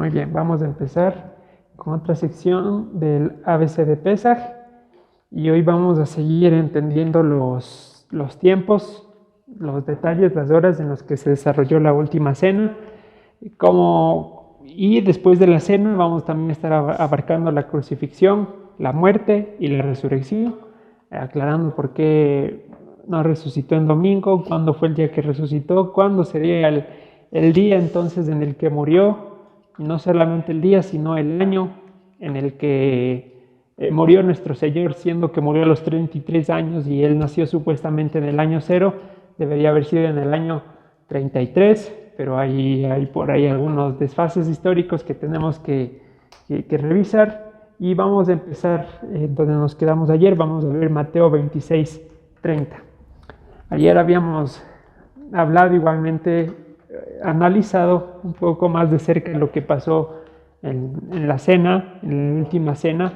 Muy bien, vamos a empezar con otra sección del ABC de Pesaj y hoy vamos a seguir entendiendo los tiempos, los detalles, las horas en los que se desarrolló la última cena, y después de la cena vamos también a estar abarcando la crucifixión, la muerte y la resurrección, aclarando por qué no resucitó en domingo, cuándo fue el día que resucitó, cuándo sería el día entonces en el que murió, y no solamente el día, sino el año en el que murió nuestro Señor, siendo que murió a los 33 años y Él nació supuestamente en el año 0, debería haber sido en el año 33, pero hay por ahí algunos desfases históricos que tenemos que revisar. Y vamos a empezar donde nos quedamos ayer. Vamos a ver Mateo 26, 30. Ayer habíamos hablado igualmente, analizado un poco más de cerca lo que pasó en la cena, en la última cena,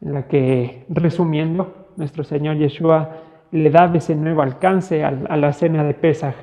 en la que, resumiendo, nuestro Señor Yeshua le da ese nuevo alcance a la cena de Pesaj.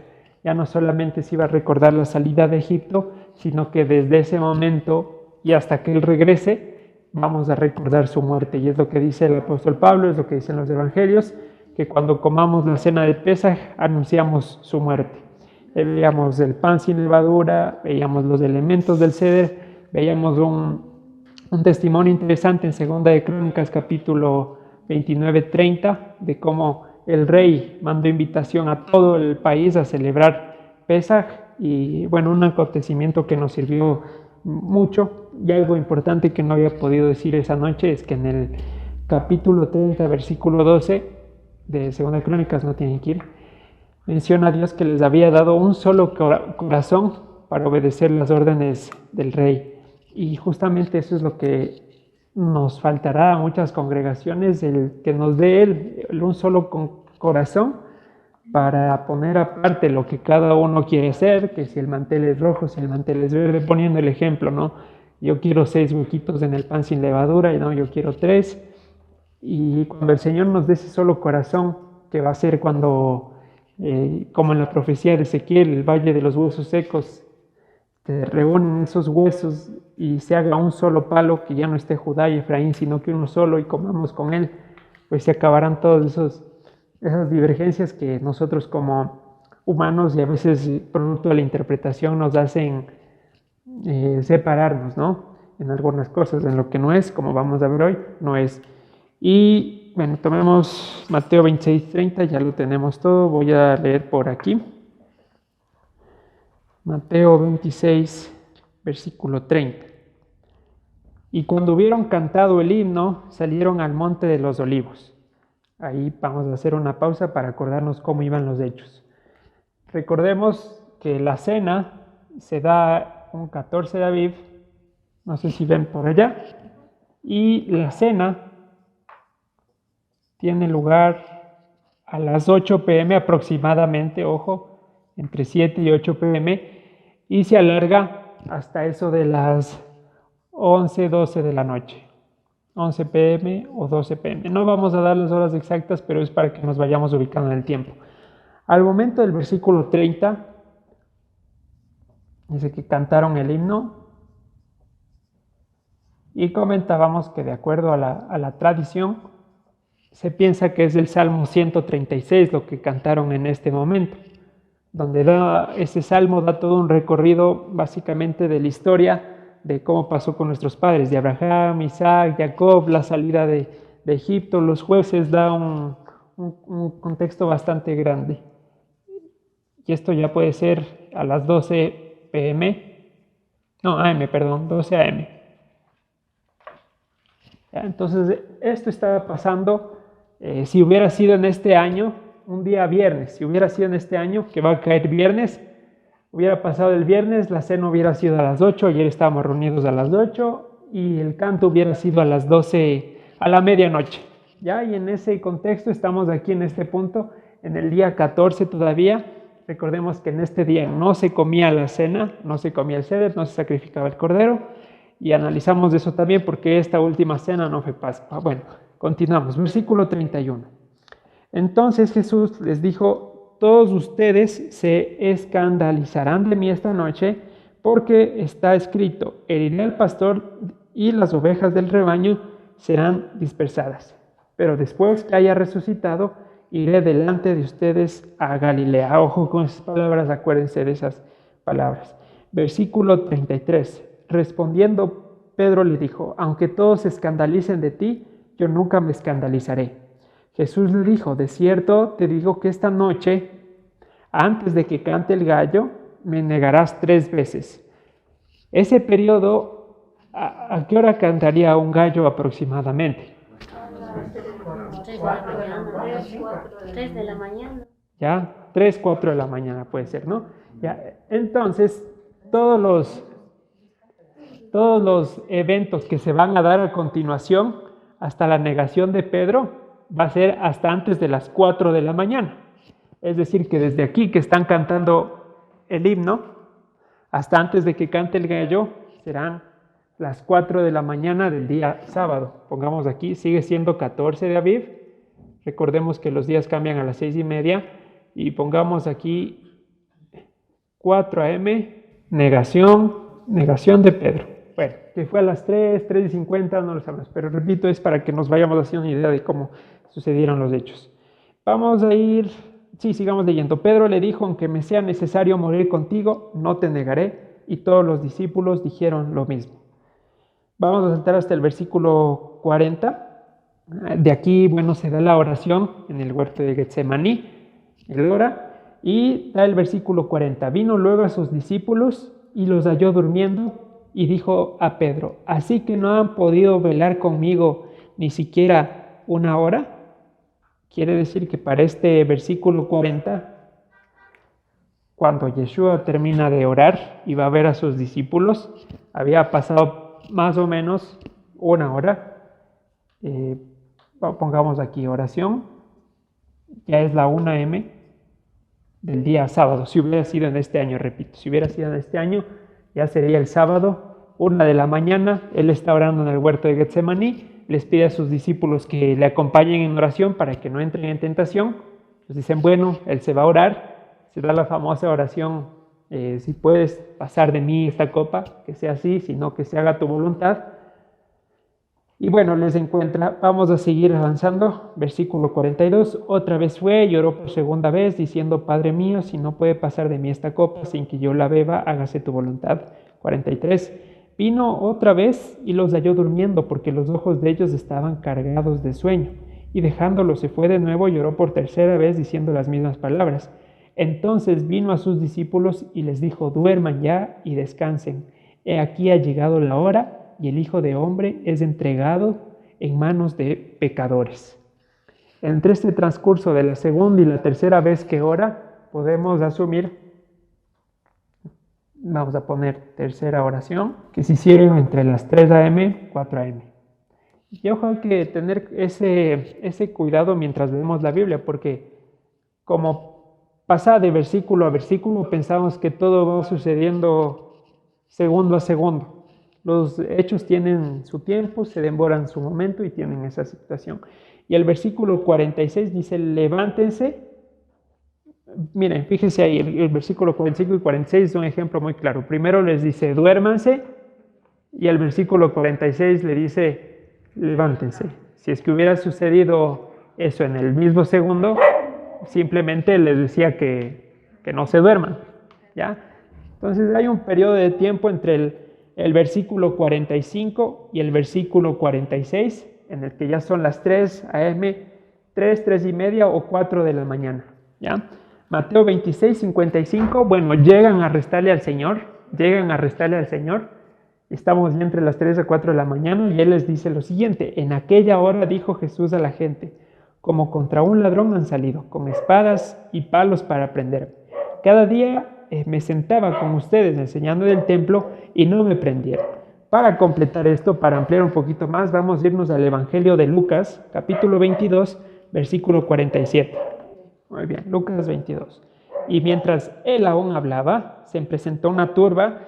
Ya no solamente se iba a recordar la salida de Egipto, sino que desde ese momento y hasta que Él regrese, vamos a recordar su muerte. Y es lo que dice el apóstol Pablo, es lo que dicen los evangelios, que cuando comamos la cena de Pesaj anunciamos su muerte. Veíamos el pan sin levadura, veíamos los elementos del ceder, veíamos un testimonio interesante en Segunda de Crónicas capítulo 29-30 de cómo el rey mandó invitación a todo el país a celebrar Pesaj, y bueno, un acontecimiento que nos sirvió mucho. Y algo importante que no había podido decir esa noche es que en el capítulo 30, versículo 12 de Segunda de Crónicas, no tienen que ir, menciona a Dios que les había dado un solo corazón para obedecer las órdenes del rey. Y justamente eso es lo que nos faltará a muchas congregaciones, el que nos dé Él un solo corazón para poner aparte lo que cada uno quiere hacer, que si el mantel es rojo, si el mantel es verde, poniendo el ejemplo, ¿no? Yo quiero 6 huequitos en el pan sin levadura, y no, yo quiero 3. Y cuando el Señor nos dé ese solo corazón, que va a ser cuando, como en la profecía de Ezequiel, el valle de los huesos secos, se reúnen esos huesos y se haga un solo palo, que ya no esté Judá y Efraín, sino que uno solo, y comamos con él, pues se acabarán todas esas divergencias que nosotros como humanos, y a veces producto de la interpretación, nos hacen separarnos, ¿no? En algunas cosas, en lo que no es, como vamos a ver hoy, no es. Y bueno, tomemos Mateo 26:30, ya lo tenemos todo, voy a leer por aquí. Mateo 26, versículo 30. Y cuando hubieron cantado el himno, salieron al monte de los olivos. Ahí vamos a hacer una pausa para acordarnos cómo iban los hechos. Recordemos que la cena se da un 14 de Aviv, no sé si ven por allá, y la cena tiene lugar a las 8 p.m. aproximadamente, ojo, entre 7 y 8 p.m., y se alarga hasta eso de las 11, 12 de la noche, 11 p.m. o 12 p.m. No vamos a dar las horas exactas, pero es para que nos vayamos ubicando en el tiempo. Al momento del versículo 30, dice que cantaron el himno, y comentábamos que de acuerdo a la tradición, se piensa que es el Salmo 136 lo que cantaron en este momento, donde ese salmo da todo un recorrido básicamente de la historia de cómo pasó con nuestros padres, de Abraham, Isaac, Jacob, la salida de Egipto, los jueces, da un contexto bastante grande. Y esto ya puede ser a las 12 p.m., no, AM, perdón, 12 AM. Entonces, esto estaba pasando, si hubiera sido en este año, un día viernes, si hubiera sido en este año, que va a caer viernes, hubiera pasado el viernes, la cena hubiera sido a las 8, ayer estábamos reunidos a las 8, y el canto hubiera sido a las 12, a la medianoche, ¿ya? Y en ese contexto estamos aquí en este punto, en el día 14 todavía. Recordemos que en este día no se comía la cena, no se comía el seder, no se sacrificaba el cordero, y analizamos eso también porque esta última cena no fue Pascua. Bueno, continuamos, versículo 31. Entonces Jesús les dijo: todos ustedes se escandalizarán de mí esta noche, porque está escrito: heriré al pastor y las ovejas del rebaño serán dispersadas. Pero después que haya resucitado, iré delante de ustedes a Galilea. Ojo con esas palabras, acuérdense de esas palabras. Versículo 33. Respondiendo, Pedro le dijo: aunque todos se escandalicen de ti, yo nunca me escandalizaré. Jesús le dijo: de cierto te digo que esta noche, antes de que cante el gallo, me negarás 3 veces. Ese periodo, ¿a qué hora cantaría un gallo aproximadamente? 3 de la mañana. ¿Ya? 3, 4 de la mañana puede ser, ¿no? Ya. Entonces, todos los eventos que se van a dar a continuación, hasta la negación de Pedro, va a ser hasta antes de las 4 de la mañana. Es decir, que desde aquí que están cantando el himno, hasta antes de que cante el gallo, serán las 4 de la mañana del día sábado. Pongamos aquí, sigue siendo 14 de Aviv. Recordemos que los días cambian a las 6:30. Y pongamos aquí 4 a.m., negación de Pedro. Bueno, que fue a las 3:50, no lo sabemos. Pero repito, es para que nos vayamos haciendo una idea de cómo sucedieron los hechos. Vamos a ir, sigamos leyendo. Pedro le dijo: aunque me sea necesario morir contigo, no te negaré. Y todos los discípulos dijeron lo mismo. Vamos a saltar hasta el versículo 40. De aquí, bueno, se da la oración en el huerto de Getsemaní. Él ora y da el versículo 40. Vino luego a sus discípulos y los halló durmiendo y dijo a Pedro: ¿así que no han podido velar conmigo ni siquiera una hora? Quiere decir que para este versículo 40, cuando Yeshua termina de orar y va a ver a sus discípulos, había pasado más o menos una hora. Pongamos aquí oración, ya es la 1 a.m. del día sábado. Si hubiera sido en este año, repito, si hubiera sido en este año, ya sería el sábado, 1 de la mañana. Él está orando en el huerto de Getsemaní, les pide a sus discípulos que le acompañen en oración para que no entren en tentación. Entonces dicen, bueno, él se va a orar, se da la famosa oración: si puedes pasar de mí esta copa, que sea así, sino que se haga tu voluntad. Y bueno, les encuentra. Vamos a seguir avanzando. Versículo 42. Otra vez fue, lloró por segunda vez, diciendo: Padre mío, si no puede pasar de mí esta copa sin que yo la beba, hágase tu voluntad. 43. Vino otra vez y los halló durmiendo, porque los ojos de ellos estaban cargados de sueño. Y dejándolo se fue de nuevo, lloró por tercera vez, diciendo las mismas palabras. Entonces vino a sus discípulos y les dijo: duerman ya y descansen. He aquí ha llegado la hora, y el Hijo de Hombre es entregado en manos de pecadores. Entre este transcurso de la segunda y la tercera vez que ora, podemos asumir, vamos a poner tercera oración, que se hicieron entre las 3 a.m. y 4 a.m. Y ojo, hay que tener ese cuidado mientras leemos la Biblia, porque como pasa de versículo a versículo, pensamos que todo va sucediendo segundo a segundo. Los hechos tienen su tiempo, se demoran su momento y tienen esa situación. Y el versículo 46 dice: levántense. Miren, fíjense ahí, el versículo 45 y 46 es un ejemplo muy claro. Primero les dice: duérmanse, y el versículo 46 le dice: levántense. Si es que hubiera sucedido eso en el mismo segundo, simplemente les decía que no se duerman, ¿ya? Entonces hay un periodo de tiempo entre el versículo 45 y el versículo 46, en el que ya son las 3 a.m., 3:30 o 4 de la mañana, ¿ya? Mateo 26, 55, bueno, llegan a arrestarle al Señor, estamos ya entre las 3 a 4 de la mañana, y Él les dice lo siguiente: en aquella hora dijo Jesús a la gente: como contra un ladrón han salido, con espadas y palos para prender. Cada día me sentaba con ustedes enseñando del templo y no me prendieron. Para completar esto, para ampliar un poquito más, vamos a irnos al Evangelio de Lucas, capítulo 22, versículo 47. Muy bien, Lucas 22. Y mientras él aún hablaba, se presentó una turba,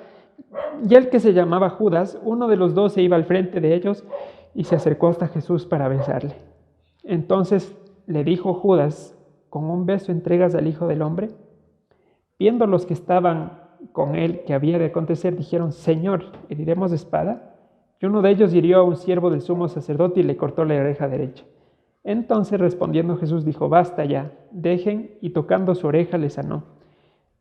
y el que se llamaba Judas, uno de los 12, iba al frente de ellos y se acercó hasta Jesús para besarle. Entonces le dijo Judas: ¿con un beso entregas al Hijo del Hombre? Viendo los que estaban con él que había de acontecer, dijeron: Señor, ¿heriremos de espada? Y uno de ellos hirió a un siervo del sumo sacerdote y le cortó la oreja derecha. Entonces respondiendo Jesús dijo: basta ya, dejen, y tocando su oreja le sanó.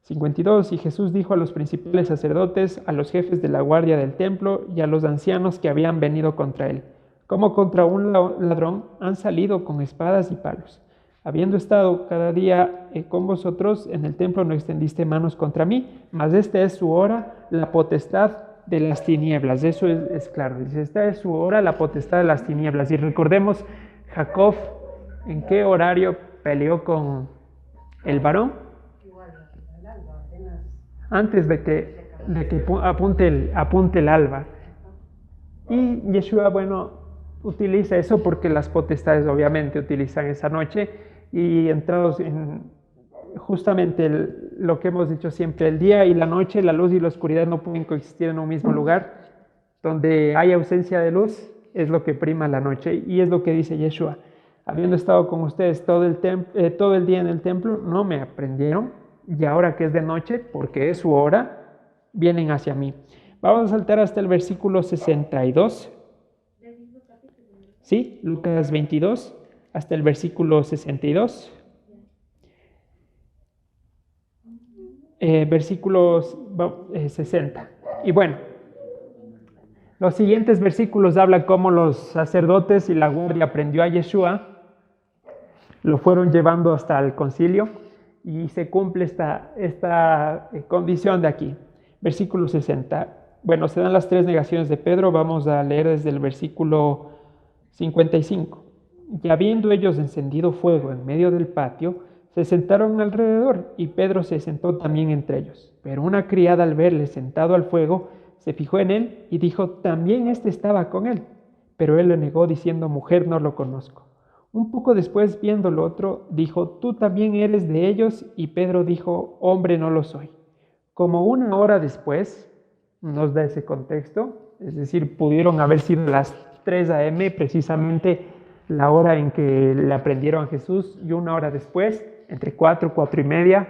52. Y Jesús dijo a los principales sacerdotes, a los jefes de la guardia del templo y a los ancianos que habían venido contra él: como contra un ladrón han salido con espadas y palos. Habiendo estado cada día con vosotros en el templo, no extendiste manos contra mí, mas esta es su hora, la potestad de las tinieblas. Eso es claro. Dice: esta es su hora, la potestad de las tinieblas. Y recordemos, Jacob, ¿en qué horario peleó con el varón? Antes de que apunte el alba. Y Yeshua, bueno, utiliza eso porque las potestades obviamente utilizan esa noche, y entrados en justamente lo que hemos dicho siempre: el día y la noche, la luz y la oscuridad no pueden coexistir en un mismo lugar. Donde hay ausencia de luz es lo que prima la noche, y es lo que dice Yeshua: habiendo estado con ustedes todo el día en el templo, no me aprendieron, y ahora que es de noche, porque es su hora, vienen hacia mí. Vamos a saltar hasta el versículo 62. ¿Sí? Lucas 22, hasta el versículo 62. Versículos 60. Y bueno, los siguientes versículos hablan cómo los sacerdotes y la guardia prendió a Yeshua, lo fueron llevando hasta el concilio, y se cumple esta condición de aquí. Versículo 60. Bueno, se dan las tres negaciones de Pedro. Vamos a leer desde el versículo 55. Y habiendo ellos encendido fuego en medio del patio, se sentaron alrededor, y Pedro se sentó también entre ellos. Pero una criada, al verle sentado al fuego, se fijó en él y dijo: también éste estaba con él. Pero él le negó, diciendo: mujer, no lo conozco. Un poco después, viendo lo otro, dijo: tú también eres de ellos. Y Pedro dijo: hombre, no lo soy. Como una hora después, nos da ese contexto, es decir, pudieron haber sido las 3 a.m., precisamente la hora en que le aprendieron a Jesús, y una hora después, entre 4 y media,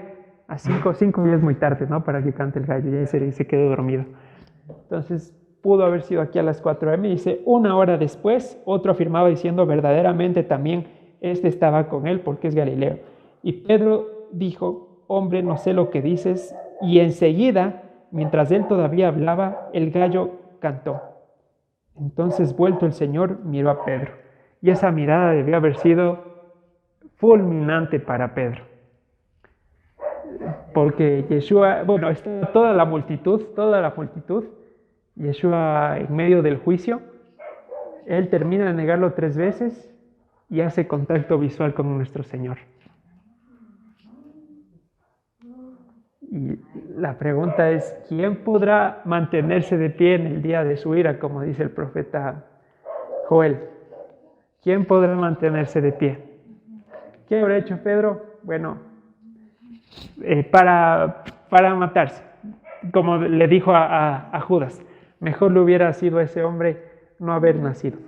a 5 ya es muy tarde, ¿no? Para que cante el gallo, ya se quedó dormido. Entonces, pudo haber sido aquí a las 4 a.m. Dice: una hora después, otro afirmaba diciendo: verdaderamente también este estaba con él, porque es Galileo. Y Pedro dijo: hombre, no sé lo que dices. Y enseguida, mientras él todavía hablaba, el gallo cantó. Entonces, vuelto el Señor, miró a Pedro, y esa mirada debió haber sido fulminante para Pedro, porque Yeshua, bueno, está toda la multitud, Yeshua en medio del juicio, él termina de negarlo 3 veces y hace contacto visual con nuestro Señor. Y la pregunta es: ¿quién podrá mantenerse de pie en el día de su ira, como dice el profeta Joel? ¿Quién podrá mantenerse de pie? ¿Qué habrá hecho Pedro? Bueno, para matarse, como le dijo a Judas: mejor le hubiera sido a ese hombre no haber nacido.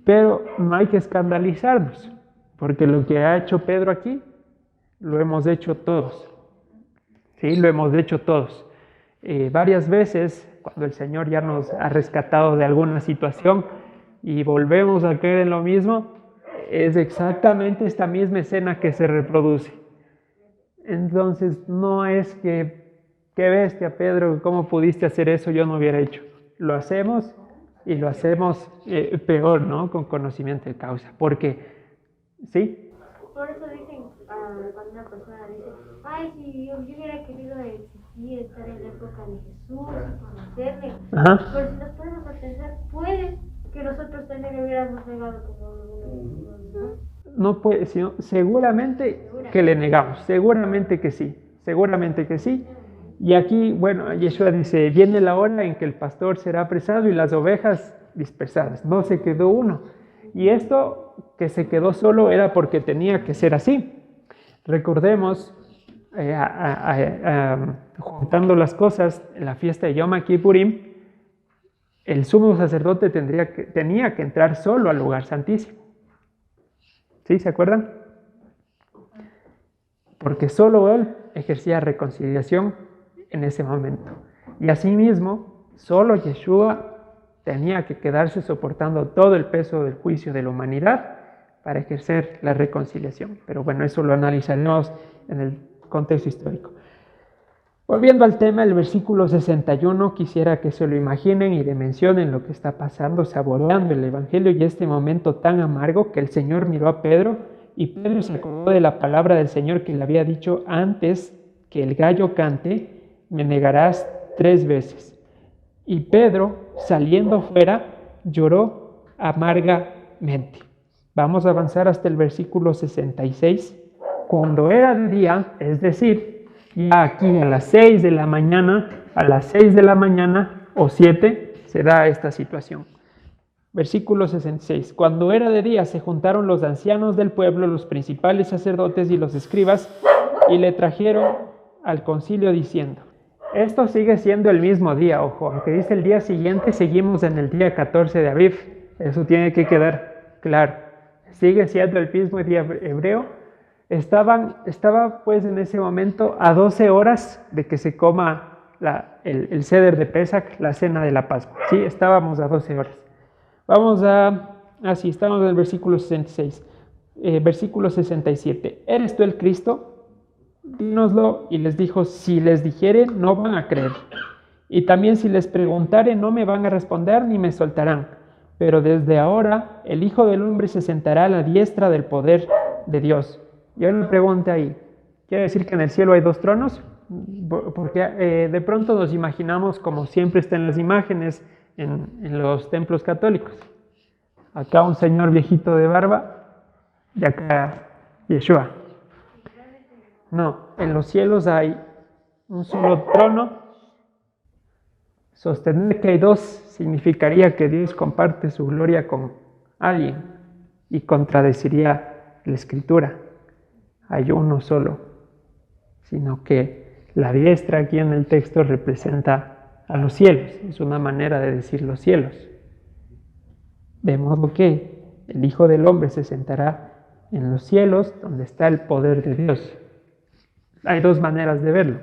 Pero no hay que escandalizarnos, porque lo que ha hecho Pedro aquí, lo hemos hecho todos. Sí, lo hemos hecho todos. Varias veces, cuando el Señor ya nos ha rescatado de alguna situación y volvemos a caer en lo mismo, es exactamente esta misma escena que se reproduce. Entonces, no es que, qué bestia, Pedro, ¿cómo pudiste hacer eso? Yo no hubiera hecho. Lo hacemos, y lo hacemos peor, ¿no? Con conocimiento de causa. Porque, ¿sí? Por eso dicen, cuando una persona dice: ay, si yo hubiera querido existir, estar en la época de Jesús y conocerle. Ajá. Pero si nos ponemos a pensar, puede que nosotros también hubiéramos negado como algunos, ¿no? No puede, sino seguramente que le negamos, seguramente que sí. Y aquí, bueno, Yeshua dice: viene la hora en que el pastor será apresado y las ovejas dispersadas. No se quedó uno. Y esto que se quedó solo era porque tenía que ser así. Recordemos, juntando las cosas, en la fiesta de Yom Kippurim, el sumo sacerdote tenía que entrar solo al lugar santísimo. ¿Sí? ¿Se acuerdan? Porque solo él ejercía reconciliación en ese momento. Y asimismo, solo Yeshua tenía que quedarse soportando todo el peso del juicio de la humanidad para ejercer la reconciliación. Pero bueno, eso lo analizaremos en el contexto histórico. Volviendo al tema, el versículo 61, quisiera que se lo imaginen y dimensionen lo que está pasando, saboreando el Evangelio y este momento tan amargo que el Señor miró a Pedro y Pedro se acordó de la palabra del Señor que le había dicho: antes que el gallo cante, me negarás 3 veces. Y Pedro, saliendo fuera, lloró amargamente. Vamos a avanzar hasta el versículo 66. Cuando era de día, es decir, ya aquí a las 6 de la mañana, o 7, se da esta situación. Versículo 66. Cuando era de día, se juntaron los ancianos del pueblo, los principales sacerdotes y los escribas, y le trajeron al concilio diciendo: esto sigue siendo el mismo día, ojo, aunque dice el día siguiente, seguimos en el día 14 de Aviv. Eso tiene que quedar claro. Sigue siendo el mismo día hebreo. Estaba pues en ese momento a 12 horas de que se coma el Seder de Pesach, la cena de la Pascua. Sí, estábamos a 12 horas. Estamos en el versículo 66. Versículo 67. ¿Eres tú el Cristo? Dínoslo. Y les dijo: si les dijere, no van a creer. Y también si les preguntare, no me van a responder ni me soltarán. Pero desde ahora el Hijo del Hombre se sentará a la diestra del poder de Dios. Yo le pregunto ahí, ¿quiere decir que en el cielo hay 2 tronos? Porque de pronto nos imaginamos, como siempre está en las imágenes en los templos católicos, acá un señor viejito de barba y acá Yeshua. No, en los cielos hay un solo trono. Sostener que hay 2 significaría que Dios comparte su gloria con alguien y contradeciría la Escritura. Hay uno solo, sino que la diestra aquí en el texto representa a los cielos, es una manera de decir los cielos. De modo que el Hijo del Hombre se sentará en los cielos donde está el poder de Dios. Hay 2 maneras de verlo.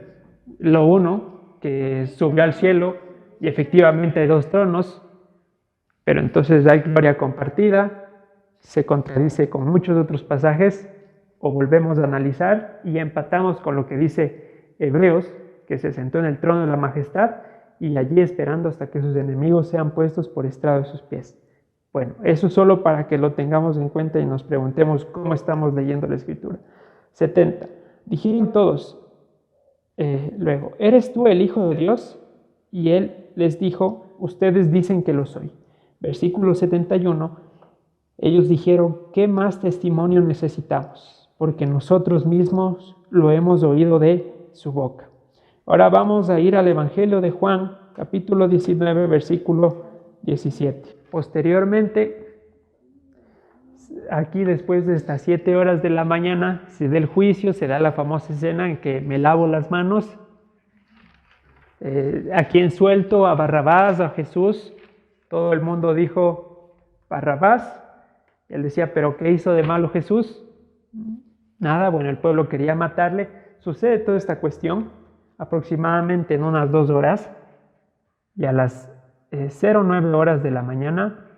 Lo uno, que subió al cielo y efectivamente hay 2 tronos, pero entonces hay gloria compartida, se contradice con muchos otros pasajes. O volvemos a analizar y empatamos con lo que dice Hebreos, que se sentó en el trono de la majestad y allí esperando hasta que sus enemigos sean puestos por estrado de sus pies. Bueno, eso solo para que lo tengamos en cuenta y nos preguntemos cómo estamos leyendo la Escritura. 70. Dijeron todos luego: ¿eres tú el Hijo de Dios? Y él les dijo: ustedes dicen que lo soy. Versículo 71. Ellos dijeron: ¿qué más testimonio necesitamos? Porque nosotros mismos lo hemos oído de su boca. Ahora vamos a ir al Evangelio de Juan, capítulo 19, versículo 17. Posteriormente, aquí después de estas 7 horas de la mañana, se da el juicio, se da la famosa escena en que me lavo las manos. ¿A quién suelto? ¿A Barrabás? ¿A Jesús? Todo el mundo dijo Barrabás. Él decía: ¿pero qué hizo de malo Jesús? Nada. Bueno, el pueblo quería matarle. Sucede toda esta cuestión aproximadamente en unas 2 horas, y a las 09 horas de la mañana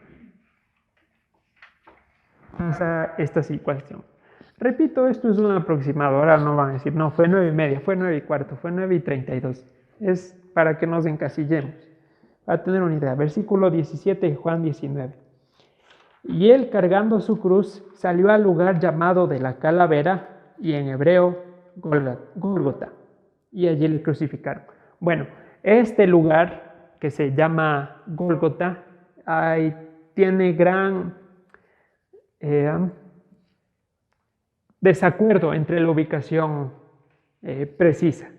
pasa esta situación. Repito, esto es un aproximado. Ahora no van a decir: no, fue 9:30, fue 9:15, fue 9:32. Es para que nos encasillemos, para tener una idea. Versículo 17 de Juan 19. Y él, cargando su cruz, salió al lugar llamado de la calavera, y en hebreo Gólgota, y allí le crucificaron. Bueno, este lugar que se llama Gólgota tiene gran desacuerdo entre la ubicación precisa.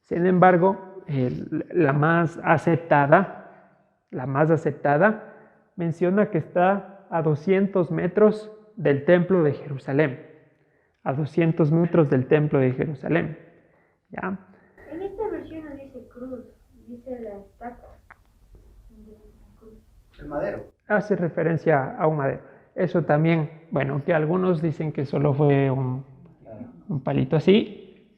Sin embargo, la más aceptada menciona que está a 200 metros del templo de Jerusalén. A 200 metros del templo de Jerusalén. ¿Ya? En esta versión no dice cruz, dice la estaca. El madero. Hace referencia a un madero. Eso también, bueno, que algunos dicen que solo fue un palito así.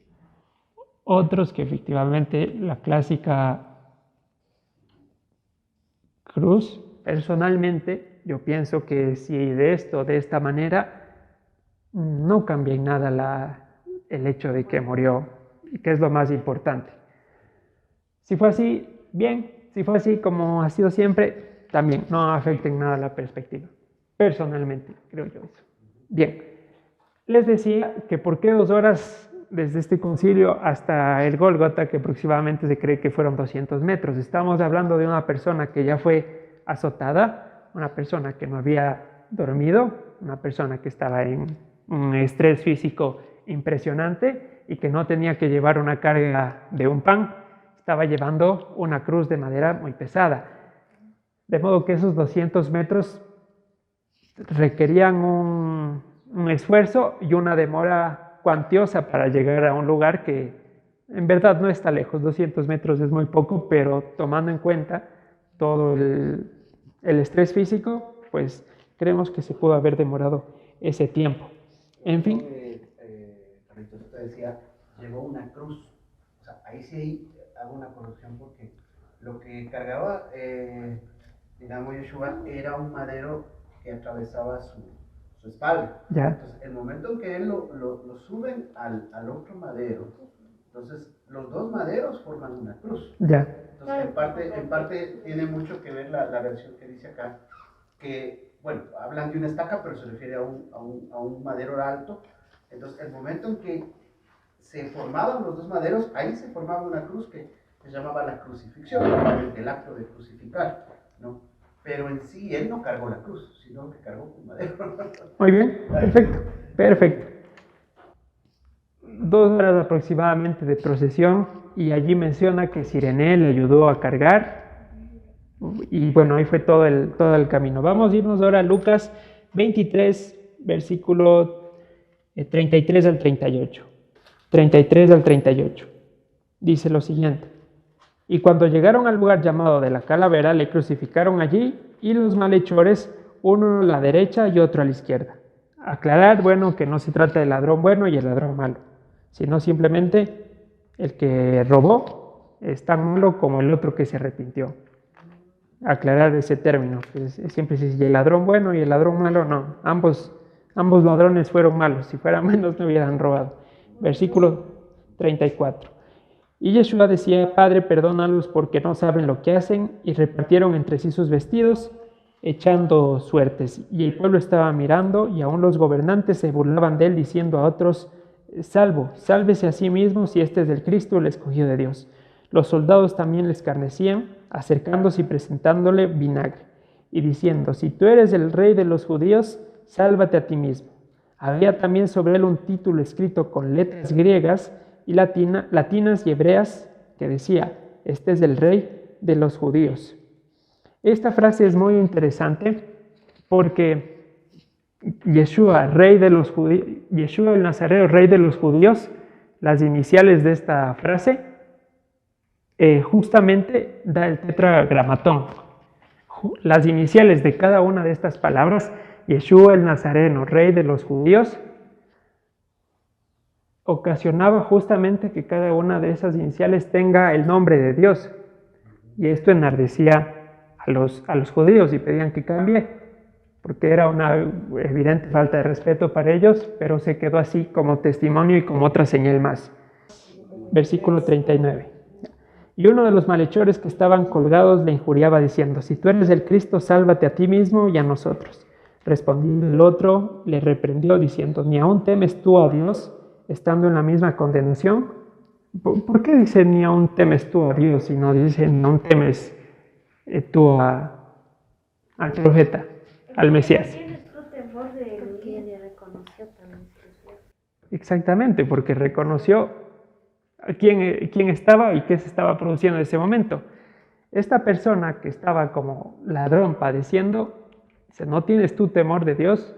Otros que efectivamente la clásica cruz, personalmente yo pienso que si de esta manera, no cambia en nada el hecho de que murió, y que es lo más importante. Si fue así, bien. Si fue así como ha sido siempre, también no afecta en nada la perspectiva. Personalmente, creo yo eso. Bien, les decía que por qué 2 horas desde este concilio hasta el Gólgota, que aproximadamente se cree que fueron 200 metros. Estamos hablando de una persona que ya fue azotada, una persona que no había dormido, una persona que estaba en un estrés físico impresionante y que no tenía que llevar una carga de un pan, estaba llevando una cruz de madera muy pesada. De modo que esos 200 metros requerían un esfuerzo y una demora cuantiosa para llegar a un lugar que en verdad no está lejos. 200 metros es muy poco, pero tomando en cuenta todo el estrés físico, creemos que se pudo haber demorado ese tiempo. En fin. Carlitos, usted decía, llevó una cruz. O sea, ahí sí hago una corrección porque lo que cargaba, digamos, Yeshua era un madero que atravesaba su espalda. Ya. Entonces, el momento en que él lo suben al otro madero, entonces los 2 maderos forman una cruz. Ya. Entonces, en parte tiene mucho que ver la versión que dice acá, que, bueno, hablan de una estaca, pero se refiere a un madero alto. Entonces, el momento en que se formaban los 2 maderos, ahí se formaba una cruz que se llamaba la crucifixión, el acto de crucificar, ¿no? Pero en sí, él no cargó la cruz, sino que cargó con madero. Muy bien, perfecto. 2 horas aproximadamente de procesión, y allí menciona que Cirené le ayudó a cargar, y bueno, ahí fue todo el camino. Vamos a irnos ahora a Lucas 23, versículo 33 al 38. 33 al 38. Dice lo siguiente: y cuando llegaron al lugar llamado de la Calavera, le crucificaron allí, y los malhechores, uno a la derecha y otro a la izquierda. Aclarar, bueno, que no se trata del ladrón bueno y el ladrón malo, sino simplemente el que robó es tan malo como el otro que se arrepintió. Aclarar ese término, que siempre se dice el ladrón bueno y el ladrón malo, no. Ambos ladrones fueron malos, si fueran menos no hubieran robado. Versículo 34. Y Yeshua decía: Padre, perdónalos porque no saben lo que hacen. Y repartieron entre sí sus vestidos, echando suertes. Y el pueblo estaba mirando, y aún los gobernantes se burlaban de él, diciendo a otros: sálvese a sí mismo, si este es el Cristo, el escogido de Dios. Los soldados también le escarnecían, acercándose y presentándole vinagre, y diciendo: si tú eres el rey de los judíos, sálvate a ti mismo. Había también sobre él un título escrito con letras griegas y latinas y hebreas que decía: este es el rey de los judíos. Esta frase es muy interesante porque Yeshua, Yeshua el Nazareo, rey de los judíos, las iniciales de esta frase justamente da el tetragramatón. Las iniciales de cada una de estas palabras, Yeshua el Nazareno, rey de los judíos, ocasionaba justamente que cada una de esas iniciales tenga el nombre de Dios. Y esto enardecía a los judíos y pedían que cambie, porque era una evidente falta de respeto para ellos, pero se quedó así como testimonio y como otra señal más. Versículo 39. Y uno de los malhechores que estaban colgados le injuriaba diciendo: si tú eres el Cristo, sálvate a ti mismo y a nosotros. Respondiendo el otro, le reprendió diciendo: ¿ni aún temes tú a Dios, estando en la misma condenación? ¿Por qué dice ni aún temes tú a Dios y no dice ni aún temes tú al profeta, al Mesías? Tienes tu temor de que le reconoció también. Exactamente, porque reconoció quién estaba y qué se estaba produciendo en ese momento. Esta persona que estaba como ladrón padeciendo, dice: no tienes tú temor de Dios,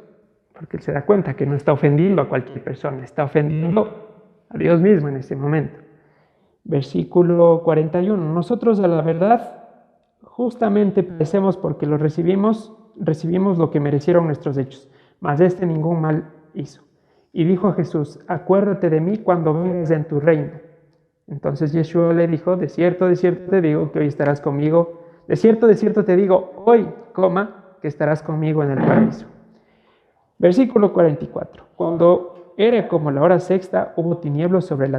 porque él se da cuenta que no está ofendiendo a cualquier persona, está ofendiendo a Dios mismo en ese momento. Versículo 41. Nosotros a la verdad justamente padecemos porque lo recibimos lo que merecieron nuestros hechos, mas este ningún mal hizo. Y dijo a Jesús: acuérdate de mí cuando vengas en tu reino. Entonces Yeshua le dijo, de cierto te digo que hoy estarás conmigo. De cierto te digo hoy, que estarás conmigo en el paraíso. Versículo 44. Cuando era como la hora sexta, hubo tinieblas sobre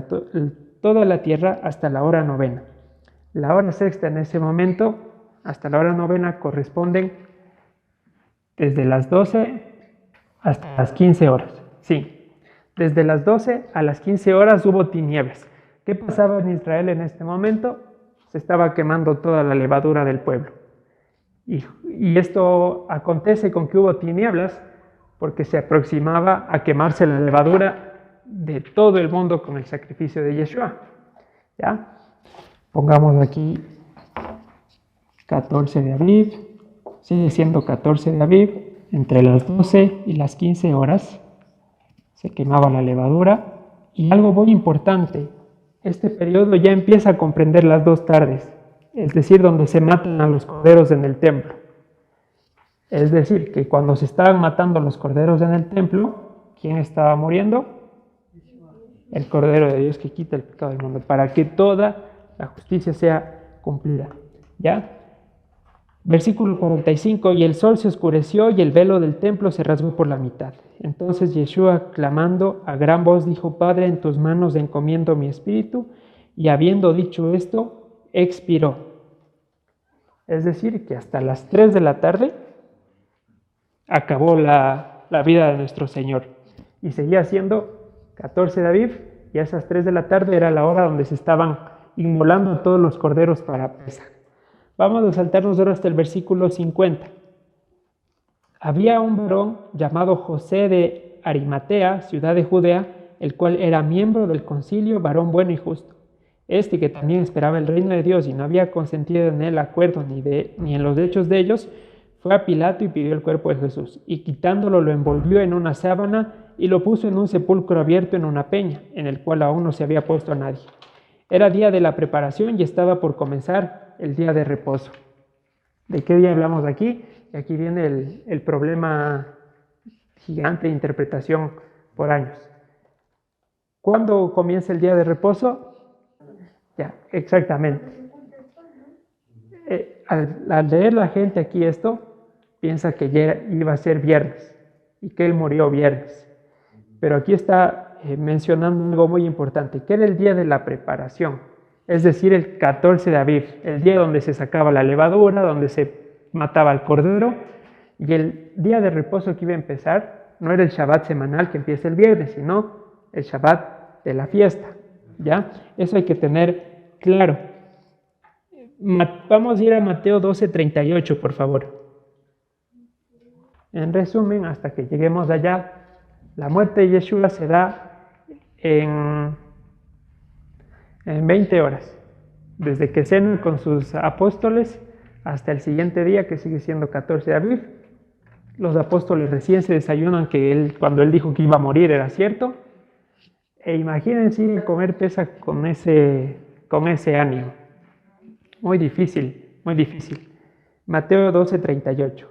toda la tierra hasta la hora novena. La hora sexta en ese momento, hasta la hora novena, corresponden desde las 12 hasta las 15 horas. Sí, desde las 12 a las 15 horas hubo tinieblas. ¿Qué pasaba en Israel en este momento? Se estaba quemando toda la levadura del pueblo. Y esto acontece con que hubo tinieblas porque se aproximaba a quemarse la levadura de todo el mundo con el sacrificio de Yeshua. ¿Ya? Pongamos aquí 14 de Aviv, sigue siendo 14 de Aviv, entre las 12 y las 15 horas se quemaba la levadura. Y algo muy importante, este periodo ya empieza a comprender las 2 tardes, es decir, donde se matan a los corderos en el templo. Es decir, que cuando se estaban matando los corderos en el templo, ¿quién estaba muriendo? El Cordero de Dios que quita el pecado del mundo, para que toda la justicia sea cumplida. ¿Ya? Versículo 45, y el sol se oscureció y el velo del templo se rasgó por la mitad. Entonces Yeshua, clamando a gran voz, dijo, Padre, en tus manos encomiendo mi espíritu, y habiendo dicho esto, expiró. Es decir, que hasta las 3 de la tarde acabó la vida de nuestro Señor. Y seguía siendo 14 de Aviv, y a esas 3 de la tarde era la hora donde se estaban inmolando todos los corderos para Pesaj. Vamos a saltarnos ahora hasta el versículo 50. Había un varón llamado José de Arimatea, ciudad de Judea, el cual era miembro del concilio, varón bueno y justo. Este, que también esperaba el reino de Dios y no había consentido en el acuerdo ni en los hechos de ellos, fue a Pilato y pidió el cuerpo de Jesús, y quitándolo lo envolvió en una sábana y lo puso en un sepulcro abierto en una peña, en el cual aún no se había puesto a nadie. Era día de la preparación y estaba por comenzar el día de reposo. ¿De qué día hablamos aquí? Y aquí viene el problema gigante de interpretación por años. ¿Cuándo comienza el día de reposo? Ya, exactamente. Al leer la gente aquí esto, piensa que ya iba a ser viernes y que él murió viernes. Pero aquí está mencionando algo muy importante, que era el día de la preparación, es decir, el 14 de Aviv, el día donde se sacaba la levadura, donde se mataba al cordero, y el día de reposo que iba a empezar no era el Shabbat semanal que empieza el viernes, sino el Shabbat de la fiesta, ¿ya? Eso hay que tener claro. Vamos a ir a Mateo 12:38, por favor. En resumen, hasta que lleguemos allá, la muerte de Yeshua se da en 20 horas, desde que cenan con sus apóstoles hasta el siguiente día, que sigue siendo 14 de Aviv. Los apóstoles recién se desayunan que cuando él dijo que iba a morir era cierto. E imagínense ir a comer Pesaj con ese ánimo. Muy difícil, muy difícil. Mateo 12:38.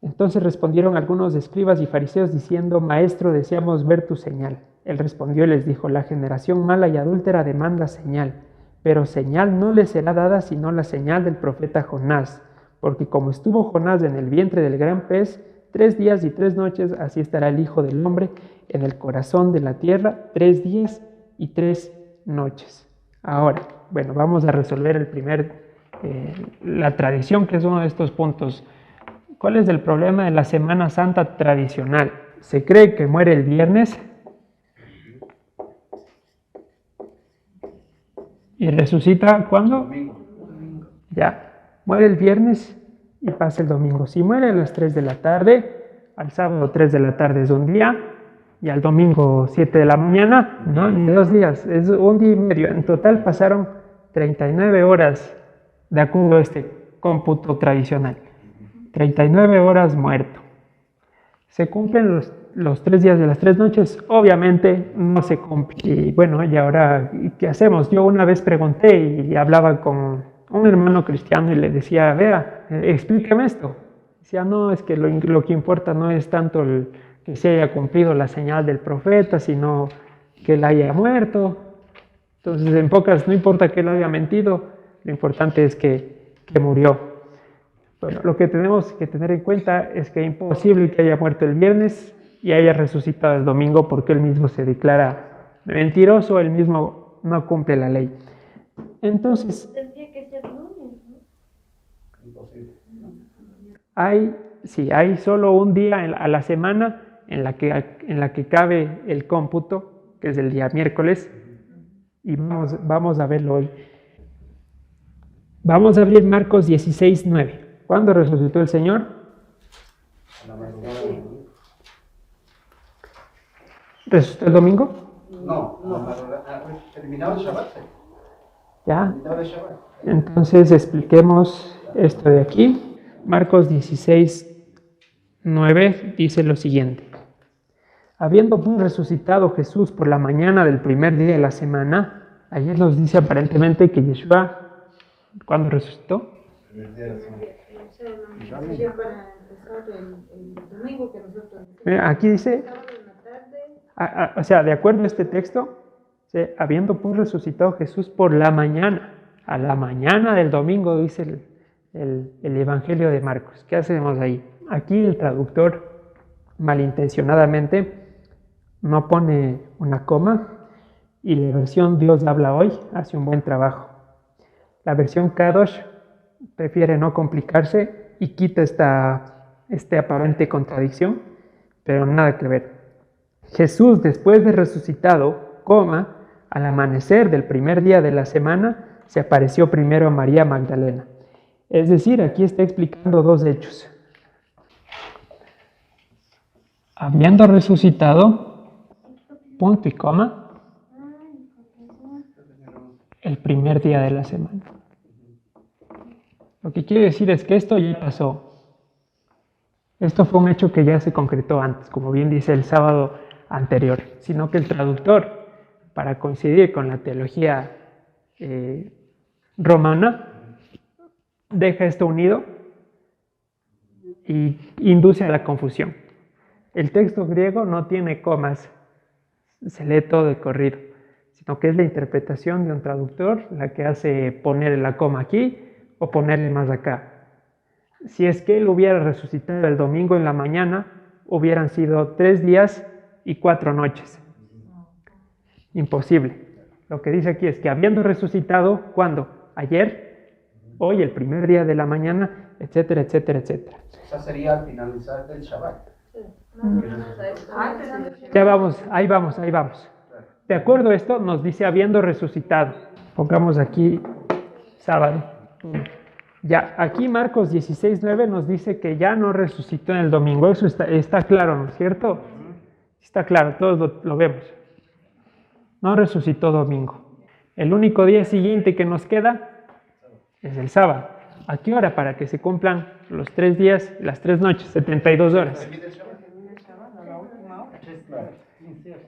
Entonces respondieron algunos escribas y fariseos diciendo, Maestro, deseamos ver tu señal. Él respondió y les dijo, la generación mala y adúltera demanda señal, pero señal no le será dada sino la señal del profeta Jonás, porque como estuvo Jonás en el vientre del gran pez, 3 días y 3 noches, así estará el Hijo del Hombre en el corazón de la tierra, 3 días y 3 noches. Ahora, bueno, vamos a resolver la tradición, que es uno de estos puntos. ¿Cuál es el problema de la Semana Santa tradicional? Se cree que muere el viernes y resucita ¿cuándo? Ya, muere el viernes y pasa el domingo. Si muere a las 3 de la tarde, al sábado 3 de la tarde es un día y al domingo 7 de la mañana, no, ni 2 días, es un día y medio. En total pasaron 39 horas de acuerdo a este cómputo tradicional. 39 horas muerto. ¿Se cumplen los 3 días de las 3 noches? Obviamente no se cumple. Y bueno, ¿y ahora qué hacemos? Yo una vez pregunté y hablaba con un hermano cristiano y le decía, vea, explíqueme esto. Decía, no, es que lo que importa no es tanto que se haya cumplido la señal del profeta, sino que él haya muerto. Entonces, en pocas, no importa que él haya mentido, lo importante es que murió. Bueno, lo que tenemos que tener en cuenta es que es imposible que haya muerto el viernes y haya resucitado el domingo, porque él mismo se declara mentiroso, él mismo no cumple la ley. Entonces, Tendría que ser lunes, ¿no? Imposible. hay solo un día a la semana en la que cabe el cómputo, que es el día miércoles, y vamos a verlo hoy. Vamos a abrir Marcos 16:9. ¿Cuándo resucitó el Señor? A la madrugada. ¿Resucitó el domingo? No, a la madrugada. Terminaba el Shabbat. ¿Ya? Terminaba el Shabbat. Entonces expliquemos esto de aquí. Marcos 16:9 dice lo siguiente. Habiendo pues resucitado Jesús por la mañana del primer día de la semana, ayer nos dice aparentemente que Yeshua, ¿cuándo resucitó? Primer día de la semana. Sería para empezar el domingo que nosotros. Mira, aquí dice, Sábado en la tarde. o sea, de acuerdo a este texto, habiendo pues resucitado Jesús por la mañana, a la mañana del domingo, dice el Evangelio de Marcos. ¿Qué hacemos ahí? Aquí el traductor malintencionadamente no pone una coma y la versión Dios habla hoy hace un buen trabajo. La versión Kadosh prefiere no complicarse y quita esta aparente contradicción, pero nada que ver. Jesús, después de resucitado, al amanecer del primer día de la semana, se apareció primero a María Magdalena. Es decir, aquí está explicando dos hechos. Habiendo resucitado, punto y coma, el primer día de la semana. Lo que quiere decir es que esto ya pasó. Esto fue un hecho que ya se concretó antes, como bien dice el sábado anterior, sino que el traductor, para coincidir con la teología romana, deja esto unido y induce a la confusión. El texto griego no tiene comas, se lee todo de corrido, sino que es la interpretación de un traductor la que hace poner la coma aquí o ponerle más acá. Si es que él hubiera resucitado el domingo en la mañana, hubieran sido 3 días y 4 noches. Imposible. Lo que dice aquí es que habiendo resucitado, ¿cuándo? Ayer, hoy, el primer día de la mañana, etcétera, etcétera, etcétera. Esa sería al finalizar del Shabbat. Ya vamos, ahí vamos, ahí vamos. De acuerdo a esto, nos dice habiendo resucitado. Pongamos aquí sábado. Ya, aquí Marcos 16:9 nos dice que ya no resucitó en el domingo. Eso está claro, ¿no es cierto? Está claro, todos lo vemos. No resucitó domingo. El único día siguiente que nos queda es el sábado. ¿A qué hora? Para que se cumplan los 3 días, las 3 noches, 72 horas.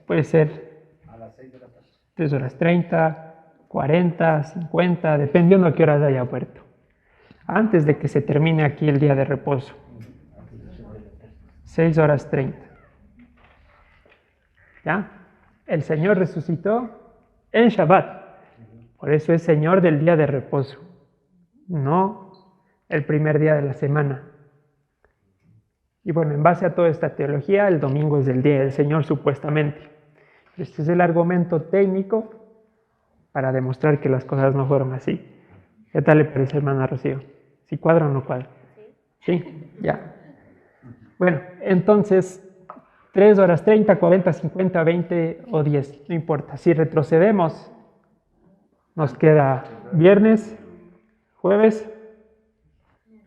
Puede ser A las 6 de la tarde. 3 horas 30, 40, 50, dependiendo a qué horas haya puerto. Antes de que se termine aquí el día de reposo. 6 horas 30. ¿Ya? El Señor resucitó en Shabbat. Por eso es Señor del día de reposo. No el primer día de la semana. Y bueno, en base a toda esta teología, el domingo es el día del Señor supuestamente. Este es el argumento técnico para demostrar que las cosas no fueron así. ¿Qué tal le parece, hermana Rocío? ¿Sí cuadra o no cuadra? ¿Sí? Ya. Bueno, entonces, 3 horas 30, 40, 50, 20 o 10, no importa. Si retrocedemos, nos queda viernes, jueves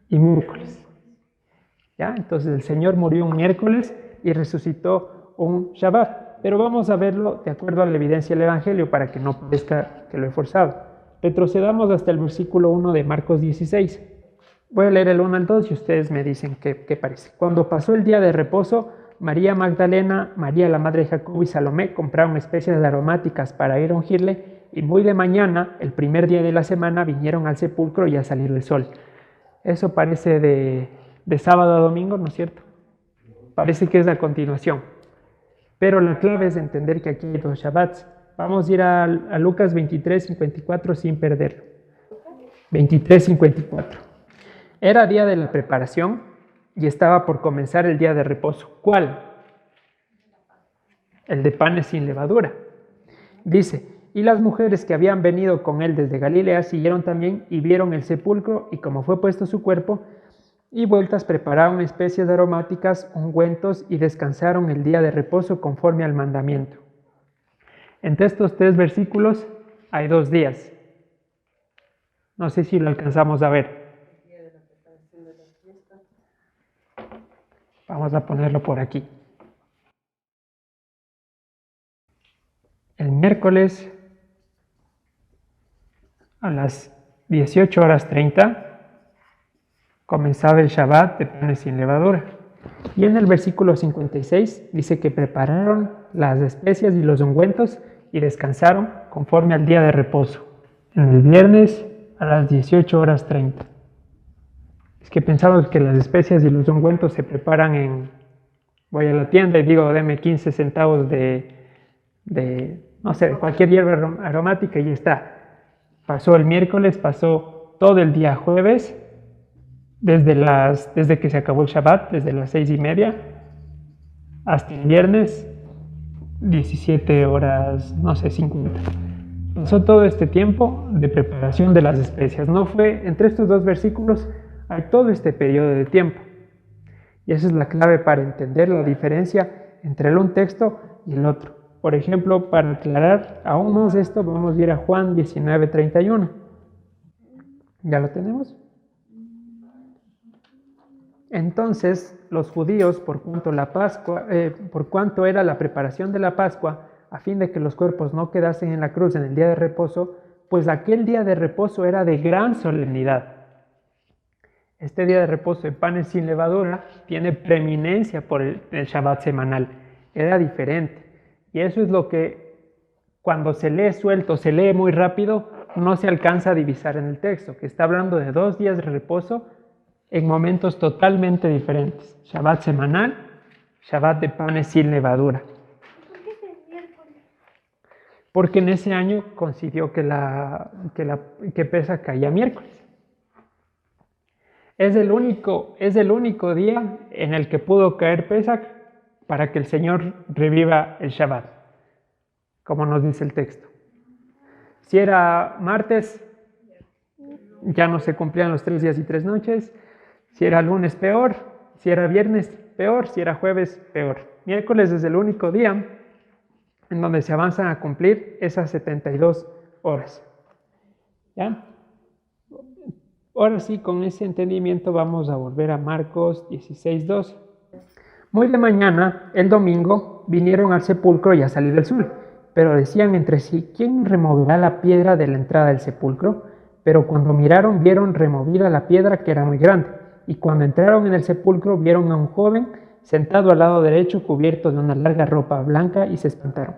y miércoles. ¿Ya? Entonces el Señor murió un miércoles y resucitó un Shabbat. Pero vamos a verlo de acuerdo a la evidencia del Evangelio para que no parezca que lo he forzado. Retrocedamos hasta el versículo 1 de Marcos 16. Voy a leer el 1 al 2 y ustedes me dicen qué parece. Cuando pasó el día de reposo, María Magdalena, María la madre de Jacobo y Salomé compraron especias aromáticas para ir a ungirle y muy de mañana, el primer día de la semana, vinieron al sepulcro y a salir el sol. Eso parece de sábado a domingo, ¿no es cierto? Parece que es la continuación. Pero la clave es entender que aquí hay 2 Shabbats. Vamos a ir a Lucas 23:54 sin perderlo. 23:54. Era día de la preparación y estaba por comenzar el día de reposo. ¿Cuál? El de panes sin levadura. Dice, y las mujeres que habían venido con él desde Galilea siguieron también y vieron el sepulcro y como fue puesto su cuerpo y vueltas prepararon especies de aromáticas, ungüentos y descansaron el día de reposo conforme al mandamiento. Entre estos 3 versículos hay 2 días. No sé si lo alcanzamos a ver. Vamos a ponerlo por aquí. El miércoles a las 18:30 comenzaba el Shabbat de panes sin levadura. Y en el versículo 56 dice que prepararon las especias y los ungüentos y descansaron conforme al día de reposo. En el viernes a las 18:30. Es que pensamos que las especias y los ungüentos se preparan en... Voy a la tienda y digo, deme 15 centavos de no sé, cualquier hierba aromática y ya está. Pasó el miércoles, pasó todo el día jueves, desde que se acabó el Shabbat, desde las 6:30 hasta el viernes, 17 horas, no sé, 50. Pasó todo este tiempo de preparación de las especias. No fue, entre estos 2 versículos, hay todo este periodo de tiempo. Y esa es la clave para entender la diferencia entre un texto y el otro. Por ejemplo, para aclarar aún más esto, vamos a ir a Juan 19:31. ¿Ya lo tenemos? Entonces, los judíos, por cuanto era la preparación de la Pascua, a fin de que los cuerpos no quedasen en la cruz en el día de reposo, pues aquel día de reposo era de gran solemnidad. Este día de reposo de panes sin levadura tiene preeminencia por el Shabbat semanal. Era diferente. Y eso es lo que cuando se lee suelto, se lee muy rápido, no se alcanza a divisar en el texto, que está hablando de 2 días de reposo en momentos totalmente diferentes. Shabbat semanal, Shabbat de panes sin levadura. ¿Por qué es el miércoles? Porque en ese año coincidió que Pesaj caía miércoles. Es el único día en el que pudo caer Pesaj para que el Señor reviva el Shabbat, como nos dice el texto. Si era martes, ya no se cumplían los 3 días y 3 noches. Si era lunes, peor. Si era viernes, peor. Si era jueves, peor. Miércoles es el único día en donde se avanzan a cumplir esas 72 horas. ¿Ya? Ahora sí, con ese entendimiento vamos a volver a Marcos 16:2. Muy de mañana, el domingo, vinieron al sepulcro y a salir del sol, pero decían entre sí, ¿quién removerá la piedra de la entrada del sepulcro? Pero cuando miraron, vieron removida la piedra que era muy grande, y cuando entraron en el sepulcro, vieron a un joven sentado al lado derecho, cubierto de una larga ropa blanca, y se espantaron.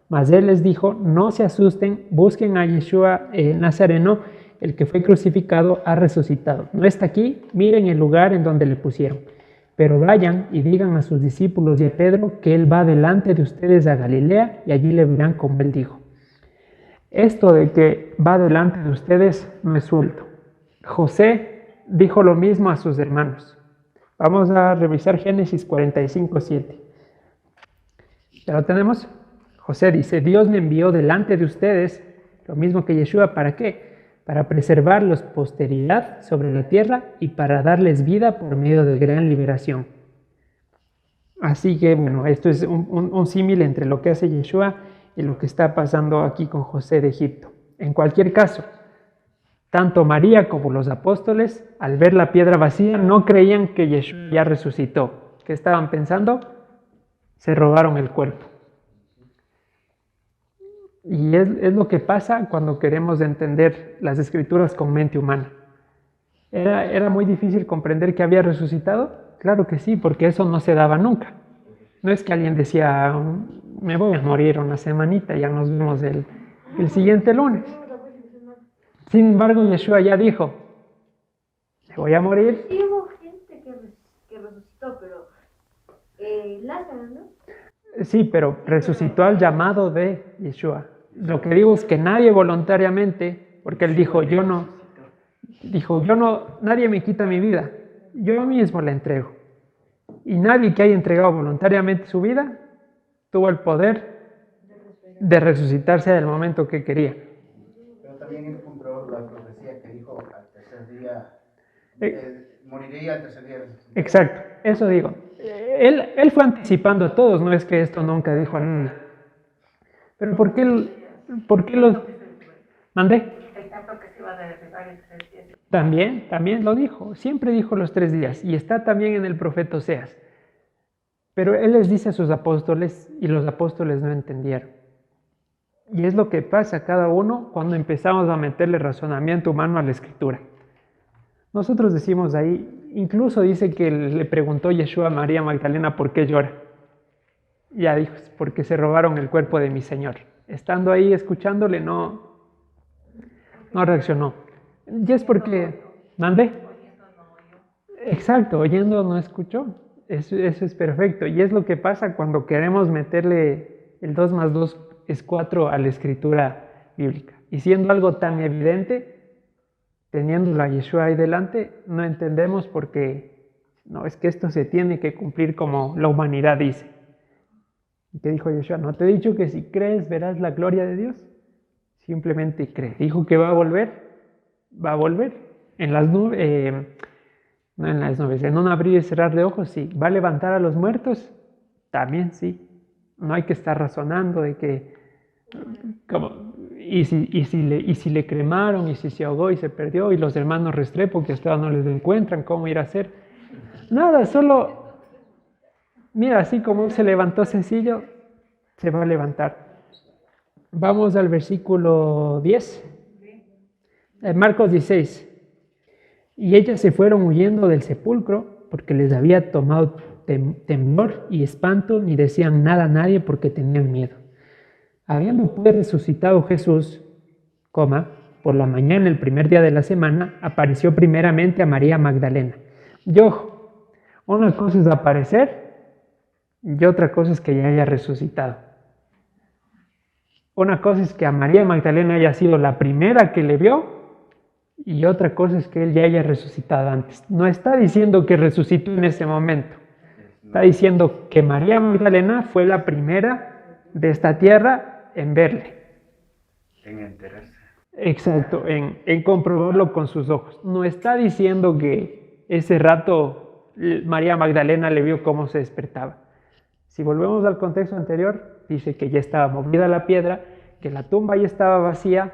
Mas él les dijo, no se asusten, busquen a Yeshua Nazareno, el que fue crucificado ha resucitado. No está aquí, miren el lugar en donde le pusieron. Pero vayan y digan a sus discípulos y a Pedro que él va delante de ustedes a Galilea y allí le verán como él dijo. Esto de que va delante de ustedes no es suelto. José dijo lo mismo a sus hermanos. Vamos a revisar Génesis 45:7. ¿Ya lo tenemos? José dice, Dios me envió delante de ustedes, lo mismo que Yeshua, ¿para qué? Para preservarlos posteridad sobre la tierra y para darles vida por medio de gran liberación. Así que, bueno, esto es un símil entre lo que hace Yeshua y lo que está pasando aquí con José de Egipto. En cualquier caso, tanto María como los apóstoles, al ver la piedra vacía, no creían que Yeshua ya resucitó. ¿Qué estaban pensando? Se robaron el cuerpo. Y es lo que pasa cuando queremos entender las escrituras con mente humana. ¿Era muy difícil comprender que había resucitado? Claro que sí, porque eso no se daba nunca. No es que alguien decía, me voy a morir una semanita, ya nos vemos el siguiente lunes. Sin embargo, Yeshua ya dijo, me voy a morir. Sí hubo gente que resucitó, pero Lázaro, ¿no? Sí, pero resucitó al llamado de Yeshua. Lo que digo es que nadie voluntariamente, porque él dijo, nadie me quita mi vida, yo mismo la entrego. Y nadie que haya entregado voluntariamente su vida tuvo el poder de resucitarse en el momento que quería. Pero también él cumplió la profecía que dijo al tercer día, moriré y al tercer día resucitaré. Exacto, eso digo. Él fue anticipando a todos, no es que esto nunca dijo a nadie. Pero ¿por qué los mandé? El templo que se iba a derribar en 3 días. También lo dijo, siempre dijo los 3 días, y está también en el profeta Oseas. Pero él les dice a sus apóstoles, y los apóstoles no entendieron. Y es lo que pasa a cada uno cuando empezamos a meterle razonamiento humano a la escritura. Nosotros decimos ahí, incluso dice que le preguntó Yeshua a María Magdalena por qué llora. Ya dijo, porque se robaron el cuerpo de mi Señor. Estando ahí escuchándole, no reaccionó. Y es porque, ¿mandé? Exacto, oyendo no escuchó. Eso es perfecto. Y es lo que pasa cuando queremos meterle el 2 más 2 es 4 a la escritura bíblica. Y siendo algo tan evidente, teniéndolo a Yeshua ahí delante, no entendemos porque no, es que esto se tiene que cumplir como la humanidad dice. ¿Y qué dijo Yeshua? ¿No te he dicho que si crees verás la gloria de Dios? Simplemente cree. Dijo que va a volver. Va a volver. En las nubes, no en las nubes, en un abrir y cerrar de ojos, sí. ¿Va a levantar a los muertos? También sí. No hay que estar razonando de que, y si le cremaron, y si se ahogó y se perdió, y los hermanos Restrepo que hasta ahora no les encuentran, ¿cómo ir a hacer? Nada, solo, mira, así como se levantó sencillo, se va a levantar. Vamos al versículo 10. Marcos 16. Y ellas se fueron huyendo del sepulcro porque les había tomado temor y espanto, ni decían nada a nadie porque tenían miedo. Habiendo pues resucitado Jesús, por la mañana, el primer día de la semana, apareció primeramente a María Magdalena. Una cosa es aparecer y otra cosa es que ya haya resucitado. Una cosa es que a María Magdalena haya sido la primera que le vio y otra cosa es que él ya haya resucitado antes. No está diciendo que resucitó en ese momento. Está diciendo que María Magdalena fue la primera de esta tierra en verle. En enterarse. Exacto, en comprobarlo con sus ojos. No está diciendo que ese rato María Magdalena le vio cómo se despertaba. Si volvemos al contexto anterior, dice que ya estaba movida la piedra, que la tumba ya estaba vacía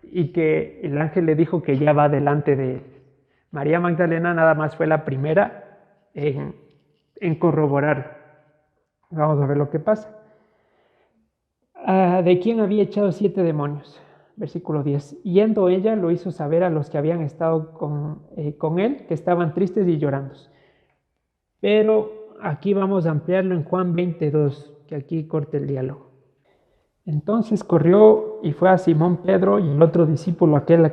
y que el ángel le dijo que ya va delante de él. María Magdalena nada más fue la primera en corroborar. Vamos a ver lo que pasa. ¿De quién había echado 7 demonios? Versículo 10. Yendo ella lo hizo saber a los que habían estado con él, que estaban tristes y llorando. Pero aquí vamos a ampliarlo en Juan 22, que aquí corte el diálogo. Entonces corrió y fue a Simón Pedro y el otro discípulo, aquel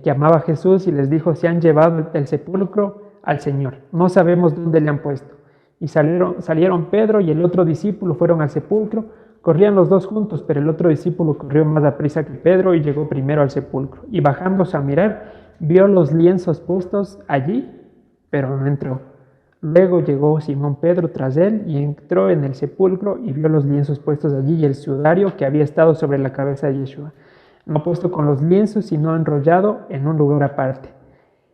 que amaba a Jesús, y les dijo: se han llevado del sepulcro al Señor, no sabemos dónde le han puesto. Y salieron Pedro y el otro discípulo, fueron al sepulcro. Corrían los dos juntos, pero el otro discípulo corrió más aprisa que Pedro y llegó primero al sepulcro. Y bajándose a mirar, vio los lienzos puestos allí, pero no entró. Luego llegó Simón Pedro tras él y entró en el sepulcro y vio los lienzos puestos allí y el sudario que había estado sobre la cabeza de Yeshua, no puesto con los lienzos, sino enrollado en un lugar aparte.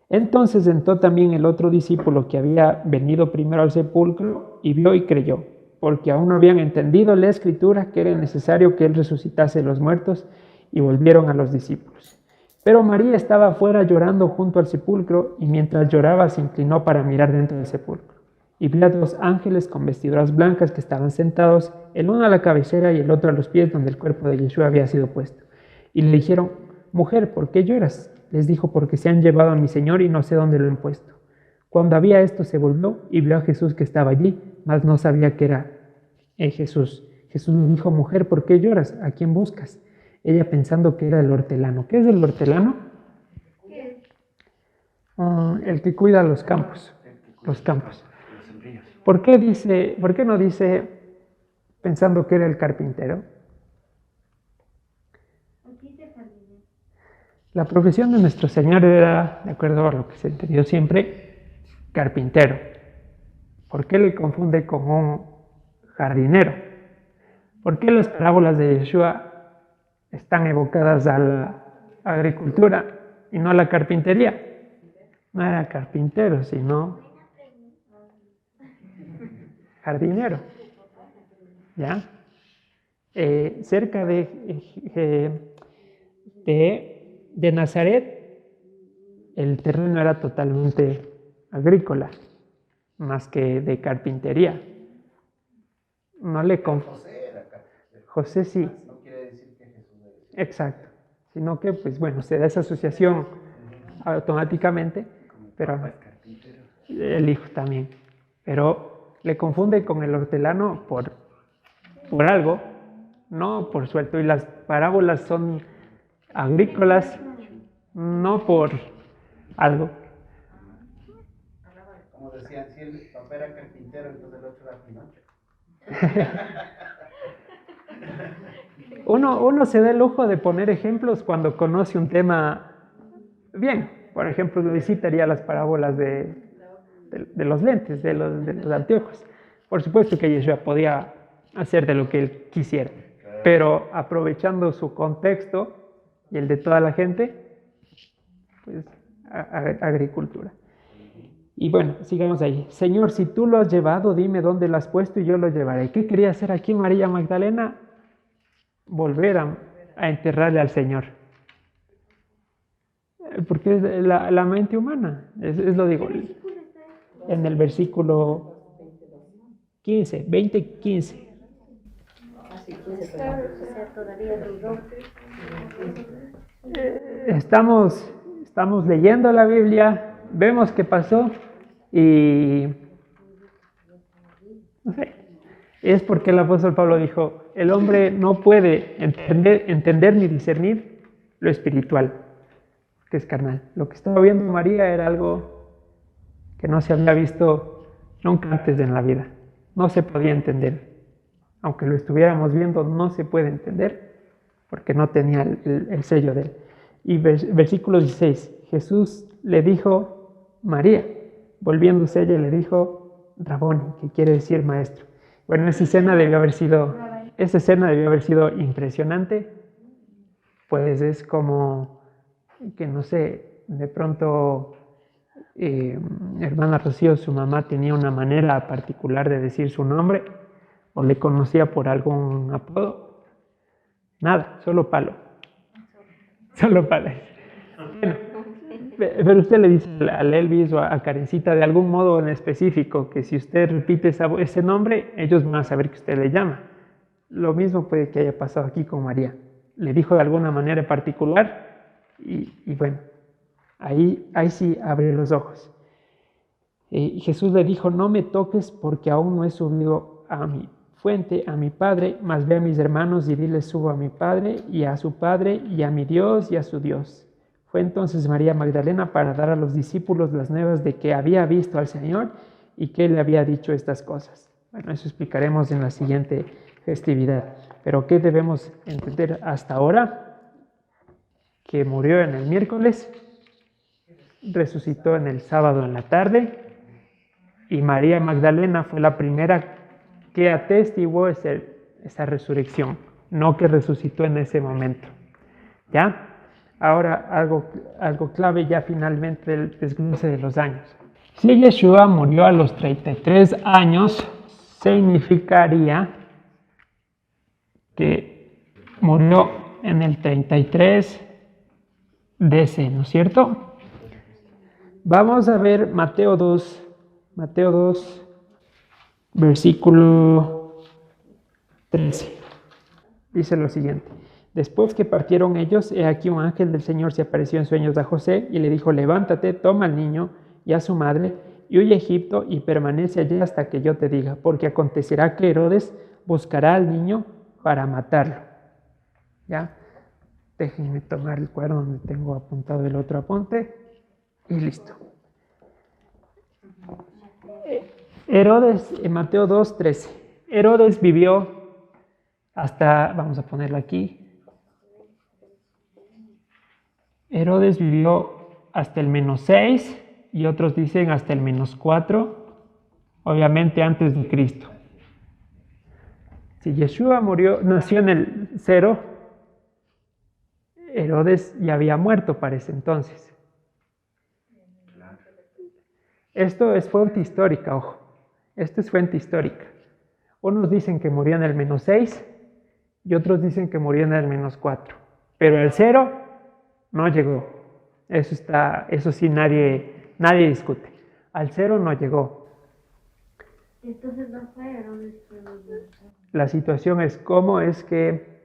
Entonces entró también el otro discípulo que había venido primero al sepulcro y vio y creyó, porque aún no habían entendido la escritura que era necesario que él resucitase de los muertos, y volvieron a los discípulos. Pero María estaba afuera llorando junto al sepulcro, y mientras lloraba se inclinó para mirar dentro del sepulcro. Y vio a 2 ángeles con vestiduras blancas que estaban sentados, el uno a la cabecera y el otro a los pies donde el cuerpo de Yeshua había sido puesto. Y le dijeron: mujer, ¿por qué lloras? Les dijo: porque se han llevado a mi Señor y no sé dónde lo han puesto. Cuando había esto se volvió y vio a Jesús que estaba allí, mas no sabía que era Jesús. Jesús le dijo: mujer, ¿por qué lloras? ¿A quién buscas? Ella pensando que era el hortelano. ¿Qué es el hortelano? El que cuida los campos. Los campos. ¿Por qué no dice pensando que era el carpintero? La profesión de nuestro Señor era, de acuerdo a lo que se entendió siempre, carpintero. ¿Por qué le confunde con un jardinero? ¿Por qué las parábolas de Yeshua están evocadas a la agricultura y no a la carpintería? No era carpintero, sino jardinero. ¿Ya? Cerca de Nazaret, el terreno era totalmente agrícola, más que de carpintería. No le José era carpintero. José sí, No quiere decir que Jesús era. exacto. Sino que, pues bueno, se da esa asociación automáticamente, pero Papá es carpintero. el hijo también. Pero le confunde con el hortelano por algo, no por suelto. Y las parábolas son agrícolas, no por algo. Como decían, si el papá era carpintero, entonces el otro era Pinocho. Uno se da el lujo de poner ejemplos cuando conoce un tema bien. Por ejemplo, Luis citaría las parábolas de los lentes, de los anteojos. Por supuesto que Yeshua podía hacer de lo que él quisiera, pero aprovechando su contexto y el de toda la gente, pues agricultura. Y bueno, sigamos ahí. Señor, si tú lo has llevado, dime dónde lo has puesto y yo lo llevaré. ¿Qué quería hacer aquí María Magdalena? Volver a enterrarle al Señor. Porque es la mente humana, es lo digo. En el versículo 15, 20, 15. Estamos leyendo la Biblia, vemos qué pasó y no sé, es porque el apóstol Pablo dijo, el hombre no puede entender ni discernir lo espiritual, que es carnal. Lo que estaba viendo María era algo que no se había visto nunca antes en la vida, no se podía entender. Aunque lo estuviéramos viendo, no se puede entender porque no tenía el sello de él. Y versículo 16, Jesús le dijo María, volviéndose ella le dijo Raboni, que quiere decir maestro. Bueno, esa escena debió haber sido impresionante, pues es como que no sé, de pronto hermana Rocío, su mamá tenía una manera particular de decir su nombre, o le conocía por algún apodo. Nada, solo palo. Solo palo. Bueno, pero usted le dice a Elvis o a Karencita de algún modo en específico que si usted repite ese nombre, ellos van a saber que usted le llama. Lo mismo puede que haya pasado aquí con María. Le dijo de alguna manera particular y bueno, ahí sí abre los ojos. Jesús le dijo, no me toques porque aún no he subido a mi fuente, a mi Padre, mas ve a mis hermanos y diles subo a mi Padre y a su Padre y a mi Dios y a su Dios. Fue entonces María Magdalena para dar a los discípulos las nuevas de que había visto al Señor y que Él le había dicho estas cosas. Bueno, eso explicaremos en la siguiente festividad. Pero ¿qué debemos entender hasta ahora? Que murió en el miércoles, resucitó en el sábado en la tarde y María Magdalena fue la primera que atestiguó esa resurrección, no que resucitó en ese momento. ¿Ya? Ahora algo clave ya finalmente el desglose de los años. Si Yeshua murió a los 33 años, significaría que murió en el 33 DC, ¿no es cierto? Vamos a ver Mateo 2, versículo 13. Dice lo siguiente. Después que partieron ellos, he aquí un ángel del Señor se apareció en sueños a José y le dijo, levántate, toma al niño y a su madre y huye a Egipto y permanece allí hasta que yo te diga, porque acontecerá que Herodes buscará al niño para matarlo. ¿Ya? Déjenme tomar el cuaderno donde tengo apuntado el otro apunte y listo. Herodes, en Mateo 2:13. Herodes vivió hasta, vamos a ponerlo aquí, Herodes vivió hasta el -6 y otros dicen hasta el -4, obviamente antes de Cristo. Si Yeshua nació en el 0, Herodes ya había muerto para ese entonces. Esto es fuente histórica, ojo. Esto es fuente histórica. Unos dicen que murió en el -6 y otros dicen que murió en el -4. Pero el 0 no llegó. Eso sí, nadie discute. Al 0 no llegó. Entonces no fue Herodes. La situación es cómo es que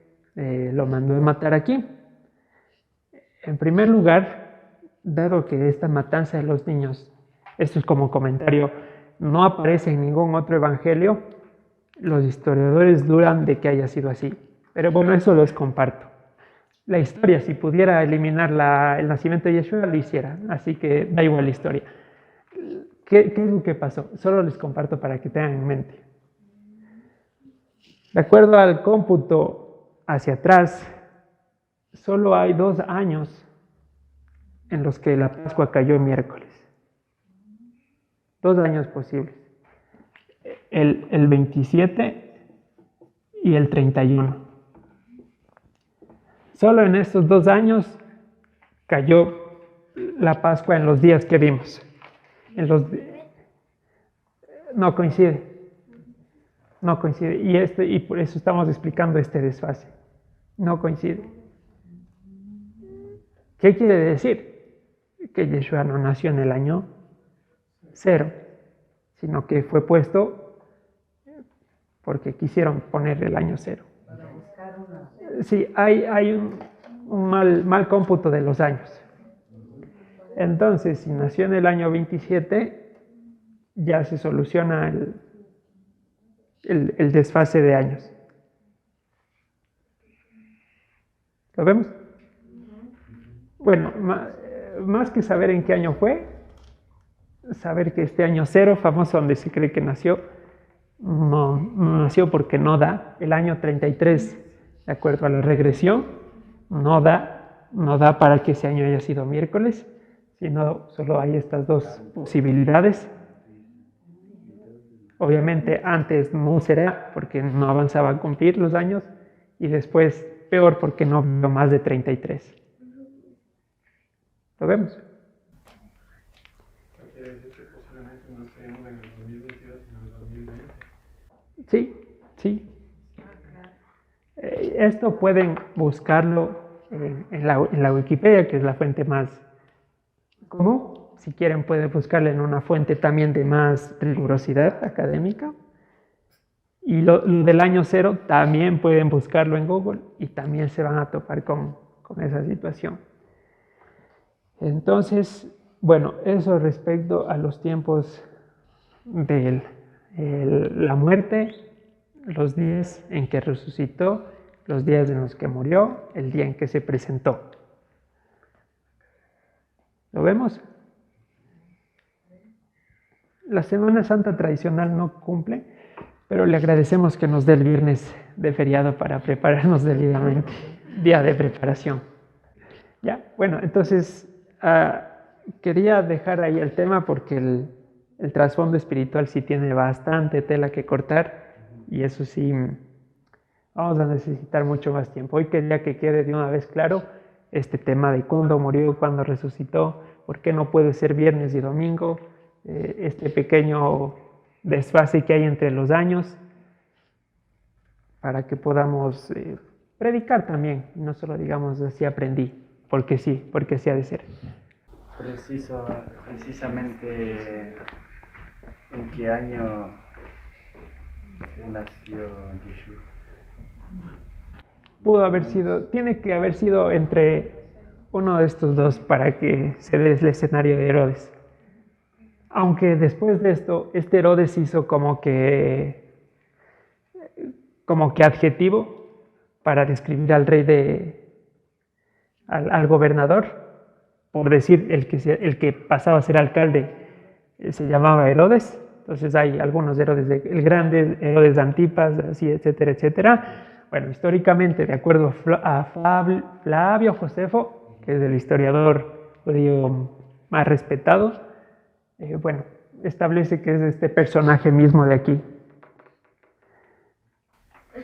lo mandó a matar aquí. En primer lugar, dado que esta matanza de los niños, esto es como comentario, no aparece en ningún otro evangelio, los historiadores dudan de que haya sido así. Pero bueno, eso los comparto. La historia, si pudiera eliminar el nacimiento de Yeshua, lo hiciera. Así que da igual la historia. ¿Qué es lo que pasó? Solo les comparto para que tengan en mente. De acuerdo al cómputo hacia atrás, solo hay 2 años en los que la Pascua cayó miércoles. 2 años posibles. El 27 y el 31. Solo en estos 2 años cayó la Pascua en los días que vimos. No coincide. No coincide. Y por eso estamos explicando este desfase. No coincide. ¿Qué quiere decir? Que Yeshua no nació en el año 0, sino que fue puesto porque quisieron poner el año 0. Sí, hay un mal cómputo de los años. Entonces, si nació en el año 27, ya se soluciona el desfase de años. ¿Lo vemos? Bueno, más que saber en qué año fue, saber que este año 0, famoso donde se cree que nació, no nació porque no da. El año 33, de acuerdo a la regresión, no da para que ese año haya sido miércoles, sino solo hay estas 2 posibilidades. Obviamente antes no será porque no avanzaba a cumplir los años, y después peor porque no vio más de 33. ¿Lo vemos? Sí. Esto pueden buscarlo en la Wikipedia, que es la fuente más común. Si quieren pueden buscarlo en una fuente también de más rigurosidad académica. Y lo del año 0 también pueden buscarlo en Google y también se van a topar con esa situación. Entonces, bueno, eso respecto a los tiempos de la muerte, los días en que resucitó, los días en los que murió, el día en que se presentó. ¿Lo vemos? La Semana Santa tradicional no cumple, pero le agradecemos que nos dé el viernes de feriado para prepararnos debidamente, día de preparación. Ya, bueno, entonces quería dejar ahí el tema porque el trasfondo espiritual sí tiene bastante tela que cortar y eso sí vamos a necesitar mucho más tiempo. Hoy quería que quede de una vez claro este tema de cuándo murió, cuándo resucitó, por qué no puede ser viernes y domingo, este pequeño desfase que hay entre los años, para que podamos predicar también, no solo digamos así aprendí, porque sí, porque sí ha de ser. Precisamente, ¿en qué año nació Yeshua? Tiene que haber sido entre uno de estos 2 para que se dé el escenario de Herodes. Aunque después de esto, este Herodes hizo como que adjetivo para describir al rey al gobernador, por decir el que pasaba a ser alcalde se llamaba Herodes. Entonces hay algunos Herodes el Grande, Herodes de Antipas, así, etcétera, etcétera. Bueno, históricamente, de acuerdo a Flavio Josefo, que es el historiador judío más respetado, bueno, establece que es este personaje mismo de aquí.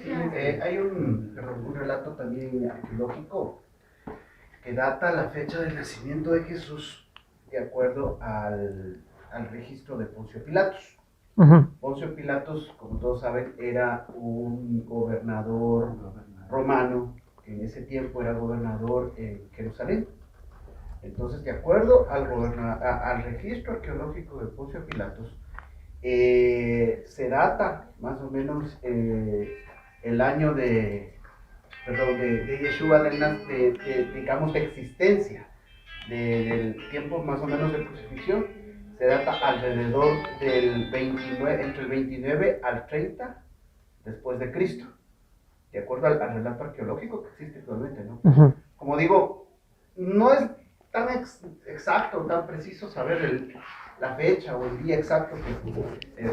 Sí, hay un relato también arqueológico que data la fecha del nacimiento de Jesús de acuerdo al registro de Poncio Pilatos. Poncio Pilatos, como todos saben, era un gobernador romano, que en ese tiempo era gobernador en Jerusalén. Entonces, de acuerdo al registro arqueológico de Poncio Pilatos, se data más o menos el año de Yeshua, digamos, de existencia, del tiempo más o menos de crucifixión, se data alrededor del 29, entre el 29 al 30 después de Cristo, de acuerdo al relato arqueológico que existe actualmente, ¿no? Como digo, no es tan exacto, tan preciso saber la fecha o el día exacto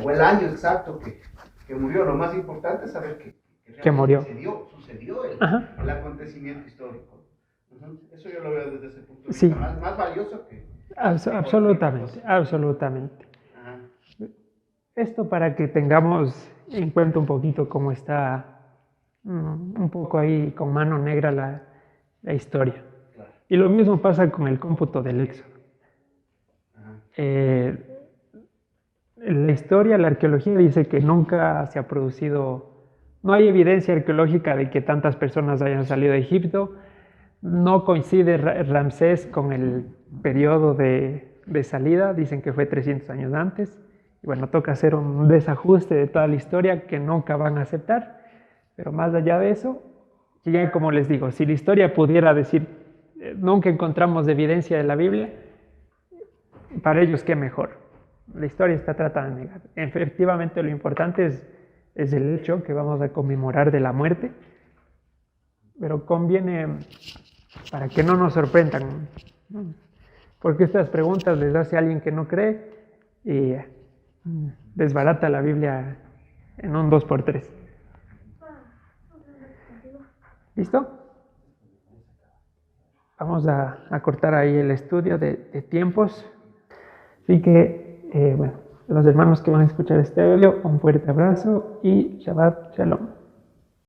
o el año exacto que murió. Lo más importante es saber que murió. Sucedió el acontecimiento histórico. Eso yo lo veo desde ese punto de vista, sí, más valioso que... absolutamente. Ajá. Esto para que tengamos en cuenta un poquito cómo está un poco ahí con mano negra la historia. Claro. Y lo mismo pasa con el cómputo del Éxodo. La historia, la arqueología dice que nunca se ha producido, no hay evidencia arqueológica de que tantas personas hayan salido de Egipto, no coincide Ramsés con el periodo de salida, dicen que fue 300 años antes, y bueno, toca hacer un desajuste de toda la historia que nunca van a aceptar, pero más allá de eso, ya como les digo, si la historia pudiera decir, nunca encontramos evidencia de la Biblia, para ellos qué mejor. La historia está tratada de negar. Efectivamente, lo importante es el hecho que vamos a conmemorar de la muerte, pero conviene para que no nos sorprendan, ¿no? Porque estas preguntas les hace a alguien que no cree y desbarata la Biblia en un 2x3. ¿Listo? Vamos a cortar ahí el estudio de tiempos. Así que, bueno, los hermanos que van a escuchar este audio, un fuerte abrazo y Shabbat Shalom.